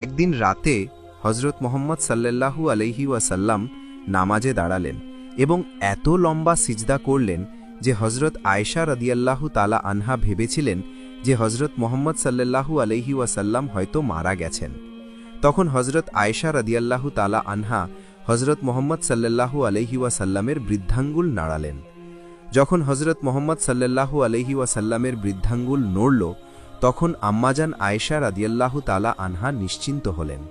একদিন রাতে হজরত মোহাম্মদ সাল্লাল্লাহু আলাইহি ওয়াসাল্লাম নামাজে দাঁড়ালেন এবং এত লম্বা সিজদা করলেন যে হজরত আয়েশা রাদিয়াল্লাহু তাআলা আনহা ভেবেছিলেন যে হজরত মোহাম্মদ সাল্লাল্লাহু আলাইহি ওয়াসাল্লাম হয়তো মারা গেছেন। তখন হজরত আয়েশা রাদিয়াল্লাহু তাআলা আনহা হজরত মোহাম্মদ সাল্লাল্লাহু আলাইহি ওয়াসাল্লামের বৃদ্ধাঙ্গুল নাড়ালেন। যখন হজরত মোহাম্মদ সাল্লাল্লাহু আলাইহি ওয়াসাল্লামের বৃদ্ধাঙ্গুল নড়ল, তখন আম্মাজান আয়েশা রাদিয়াল্লাহু তাআলা আনহা নিশ্চিন্ত হলেন।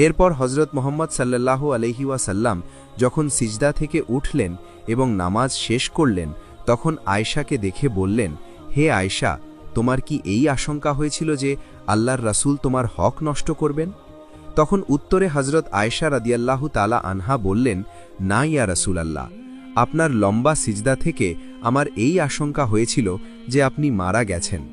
এরপর হজরত মোহাম্মদ সাল্লাল্লাহু আলাইহি ওয়াসাল্লাম যখন সিজদা থেকে উঠলেন এবং নামাজ শেষ করলেন, তখন আয়েশাকে দেখে বললেন, হে আয়েশা, তোমার কি এই আশঙ্কা হয়েছিল যে আল্লাহর রাসূল তোমার হক নষ্ট করবেন? তখন উত্তরে হজরত আয়েশা রাদিয়াল্লাহু তাআলা আনহা বললেন, না ইয়া রাসূলাল্লাহ, আপনার লম্বা সিজদা থেকে আমার এই আশঙ্কা হয়েছিল যে আপনি মারা গেছেন।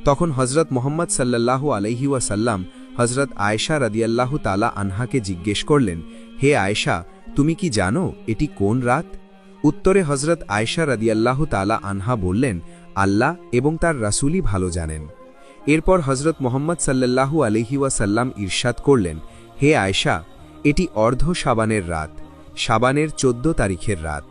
তখন হজরত মোহাম্মদ সাল্লাল্লাহু আলাইহি ওয়াসাল্লাম হজরত আয়েশা রাদিয়াল্লাহু তাআলা আনহাকে জিজ্ঞেস করলেন, হে আয়েশা, তুমি কি জানো এটি কোন রাত? উত্তরে হজরত আয়েশা রাদিয়াল্লাহু তাআলা আনহা বললেন, আল্লাহ এবং তার রাসূলই ভালো জানেন। এরপর হজরত মোহাম্মদ সাল্লাল্লাহু আলাইহি ওয়াসাল্লাম ইরশাদ করলেন, হে আয়েশা, এটি অর্ধ শাবানের রাত, শাবানের 14 তারিখের রাত।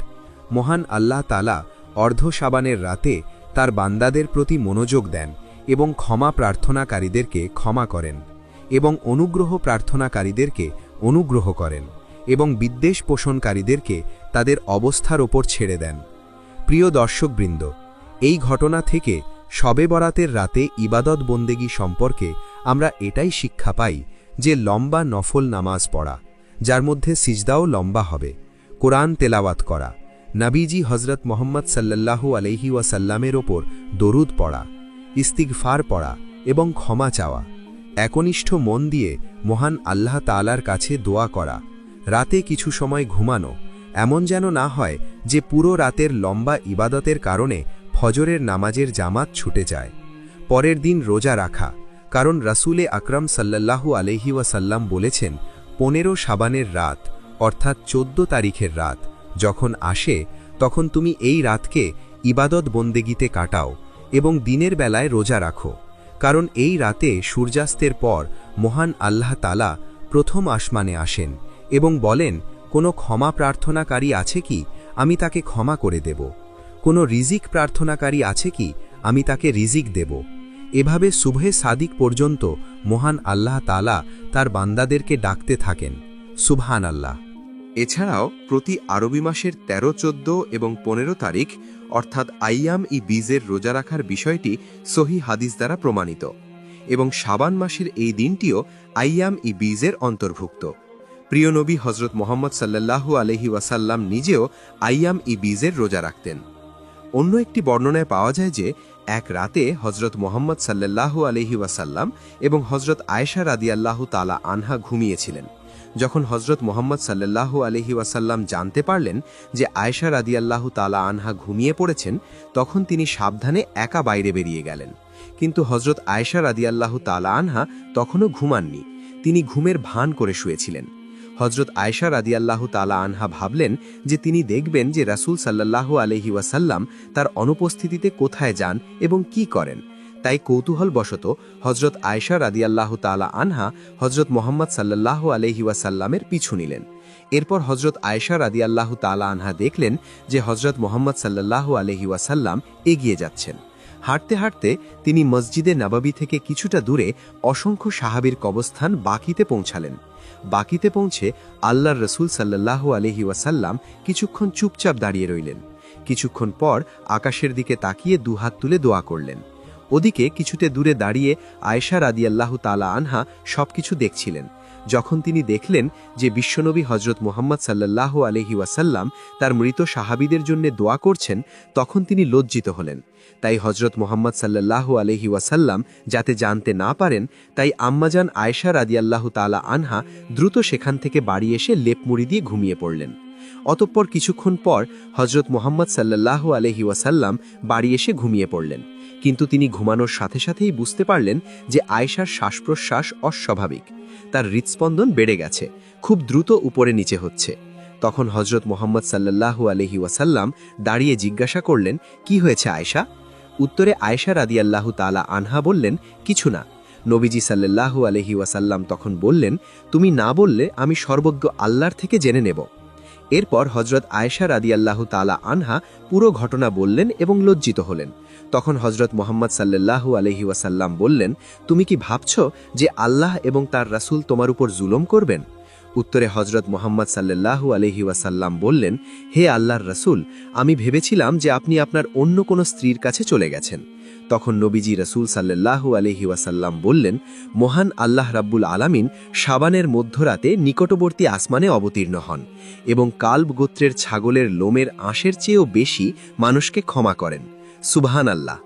মহান আল্লাহ তাআলা অর্ধ শাবানের রাতে তার বান্দাদের প্রতি মনোযোগ দেন এবং ক্ষমা প্রার্থনাকারীদেরকে ক্ষমা করেন এবং অনুগ্রহ প্রার্থনাকারীদেরকে অনুগ্রহ করেন এবং বিদ্বেষ পোষণকারীদেরকে তাদের অবস্থার ওপর ছেড়ে দেন। প্রিয় দর্শকবৃন্দ, এই ঘটনা থেকে শবে বরাতের রাতে ইবাদত বন্দেগী সম্পর্কে আমরা এটাই শিক্ষা পাই যে লম্বা নফল নামাজ পড়া, যার মধ্যে সিজদাও লম্বা হবে, কোরআন তেলাওয়াত করা, নবীজি হজরত মোহাম্মদ সাল্লাল্লাহু আলাইহি ওয়াসাল্লামের ওপর দরুদ পড়া, ইস্তিগফার পড়া এবং ক্ষমা চাওয়া, একনিষ্ঠ মন দিয়ে মহান আল্লাহ তাআলার কাছে দোয়া করা, রাতে কিছু সময় ঘুমানো, এমন যেন না হয় যে পুরো রাতের লম্বা ইবাদতের কারণে ফজরের নামাজের জামাত ছুটে যায়। পরের দিন রোজা রাখা, কারণ রাসূলে আকরাম সাল্লাল্লাহু আলাইহি ওয়াসাল্লাম বলেছেন, 15 শাবানের রাত অর্থাৎ 14 তারিখের রাত যখন আসে, তখন তুমি এই রাতকে ইবাদত বন্দেগীতে কাটাও এবং দিনের বেলায় রোজা রাখো, কারণ এই রাতে সূর্যাস্তের পর মহান আল্লাহ তাআলা প্রথম আসমানে আসেন এবং বলেন, কোনো ক্ষমা প্রার্থনাকারী আছে কি, আমি তাকে ক্ষমা করে দেব। কোনো রিজিক প্রার্থনাকারী আছে কি, আমি তাকে রিজিক দেব। এভাবে সুবহে সাদিক পর্যন্ত মহান আল্লাহ তাআলা তার বান্দাদেরকে ডাকতে থাকেন। সুবহানাল্লাহ। এছাড়াও প্রতি আরবি মাসের 13, 14 এবং 15 তারিখ অর্থাৎ আইয়াম ই বীজের রোজা রাখার বিষয়টি সহিহ হাদিস দ্বারা প্রমাণিত এবং শাবান মাসের এই দিনটিও আইয়াম ই বীজের অন্তর্ভুক্ত। প্রিয় নবী হজরত মোহাম্মদ সাল্লাল্লাহু আলাইহি ওয়াসাল্লাম নিজেও আইয়াম ই বীজের রোজা রাখতেন। অন্য একটি বর্ণনায় পাওয়া যায় যে এক রাতে হজরত মোহাম্মদ সাল্লাল্লাহু আলাইহি ওয়াসাল্লাম এবং হজরত আয়েশা রাদিয়াল্লাহু তাআলা আনহা ঘুমিয়েছিলেন। যখন হজরত মোহাম্মদ সাল্লাল্লাহু আলাইহি ওয়াসাল্লাম জানতে পারলেন যে আয়েশা রাদিয়াল্লাহু তাআলা আনহা ঘুমিয়ে পড়েছেন, তখন তিনি সাবধানে একা বাইরে বেরিয়ে গেলেন। কিন্তু হজরত আয়েশা রাদিয়াল্লাহু তাআলা আনহা তখনও ঘুমাননি, তিনি ঘুমের ভান করে শুয়েছিলেন। হজরত আয়েশা রাদিয়াল্লাহু তাআলা আনহা ভাবলেন যে তিনি দেখবেন যে রাসূল সাল্লাল্লাহু আলাইহি ওয়াসাল্লাম তার অনুপস্থিতিতে কোথায় যান এবং কি করেন। তাই কৌতূহলবশত হজরত আয়েশা রাদিয়াল্লাহু তাআলা আনহা হজরত মোহাম্মদ সাল্লাল্লাহু আলাইহি ওয়াসাল্লামের পিছু নিলেন। এরপর হজরত আয়েশা রাদিয়াল্লাহু তাআলা আনহা দেখলেন যে হজরত মোহাম্মদ সাল্লাল্লাহু আলাইহি ওয়াসাল্লাম এগিয়ে যাচ্ছেন। হাঁটতে হাঁটতে তিনি মসজিদে নববী থেকে কিছুটা দূরে অসংখ্য সাহাবীর কবরস্থান বাকিতে পৌঁছালেন। বাকিতে পৌঁছে আল্লাহর রাসূল সাল্লাল্লাহু আলাইহি ওয়াসাল্লাম কিছুক্ষণ চুপচাপ দাঁড়িয়ে রইলেন। কিছুক্ষণ পর আকাশের দিকে তাকিয়ে দুহাত তুলে দোয়া করলেন। ওদিকে কিছুতে দূরে দাঁড়িয়ে আয়েশা রাদিয়াল্লাহু তাআলা আনহা সবকিছু দেখছিলেন। যখন তিনি দেখলেন যে বিশ্বনবী হজরত মুহাম্মদ সাল্লাল্লাহু আলাইহি ওয়াসাল্লাম তার মৃত সাহাবীদের জন্য দোয়া করছেন, তখন তিনি লজ্জিত হলেন। তাই হজরত মুহাম্মদ সাল্লাল্লাহু আলাইহি ওয়াসাল্লাম যাতে জানতে না পারেন, তাই আম্মাজান আয়েশা রাদিয়াল্লাহু তাআলা আনহা দ্রুত সেখান থেকে বাড়ি এসে লেপমুড়ি দিয়ে ঘুমিয়ে পড়লেন। অতঃপর কিছুক্ষণ পর হজরত মুহাম্মদ সাল্লাল্লাহু আলাইহি ওয়াসাল্লাম বাড়ি এসে ঘুমিয়ে পড়লেন। কিন্তু তিনি ঘুমানোর সাথে সাথেই বুঝতে পারলেন যে আয়েশার শ্বাসপ্রশ্বাস অস্বাভাবিক, তার হৃদস্পন্দন বেড়ে গেছে, খুব দ্রুত উপরে নিচে হচ্ছে। তখন হজরত মুহাম্মদ সাল্লাল্লাহু আলাইহি ওয়াসাল্লাম দাঁড়িয়ে জিজ্ঞাসা করলেন, কি হয়েছে আয়েশা? উত্তরে আয়েশা রাদিয়াল্লাহু তাআলা আনহা বললেন, কিছু না, নবীজি সাল্লাল্লাহু আলাইহি ওয়াসাল্লাম তখন বললেন, তুমি না বললে আমি সর্বজ্ঞ আল্লাহর থেকে জেনে নেব। এরপর হজরত আয়েশা রাদিয়াল্লাহু তাআলা আনহা পুরো ঘটনা বললেন এবং লজ্জিত হলেন। তখন হজরত মুহাম্মদ সাল্লাল্লাহু আলাইহি ওয়াসাল্লাম বললেন, তুমি কি ভাবছ যে আল্লাহ এবং তার রাসূল তোমার উপর জুলুম করবেন? উত্তরে হজরত মুহাম্মদ সাল্লাল্লাহু আলাইহি ওয়াসাল্লাম বললেন, হে আল্লাহর রাসূল, আমি ভেবেছিলাম যে আপনি আপনার অন্য কোনো স্ত্রীর কাছে চলে গেছেন। তখন নবীজি রাসূল সাল্লাল্লাহু আলাইহি ওয়াসাল্লাম বললেন, মহান আল্লাহ রাব্বুল আলামিন শাবানের মধ্যরাতে নিকটবর্তী আসমানে অবতীর্ণ হন এবং কালব গোত্রের ছাগলের লোমের আঁশের চেয়েও বেশি মানুষকে ক্ষমা করেন। সুবহানাল্লাহ।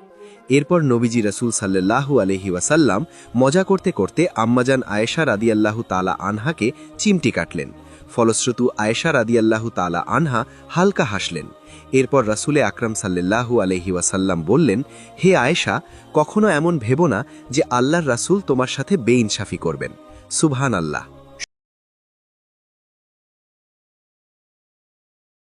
এরপর নবীজি রাসূল সাল্লাল্লাহু আলাইহি ওয়াসাল্লাম মজা করতে করতে আম্মাজান আয়েশা রাদিয়াল্লাহু তাআলা আনহাকে চিমটি কাটলেন। ফলশ্রুতু আয়েশা রাদিয়াল্লাহু তাআলা আনহা হালকা হাসলেন। এরপর রাসূলে আকরাম সাল্লাল্লাহু আলাইহি ওয়াসাল্লাম বললেন, হে আয়েশা, কখনো এমন ভেবো না যে আল্লাহর রাসূল তোমার সাথে বেইনসাফি করবেন। সুবহানাল্লাহ।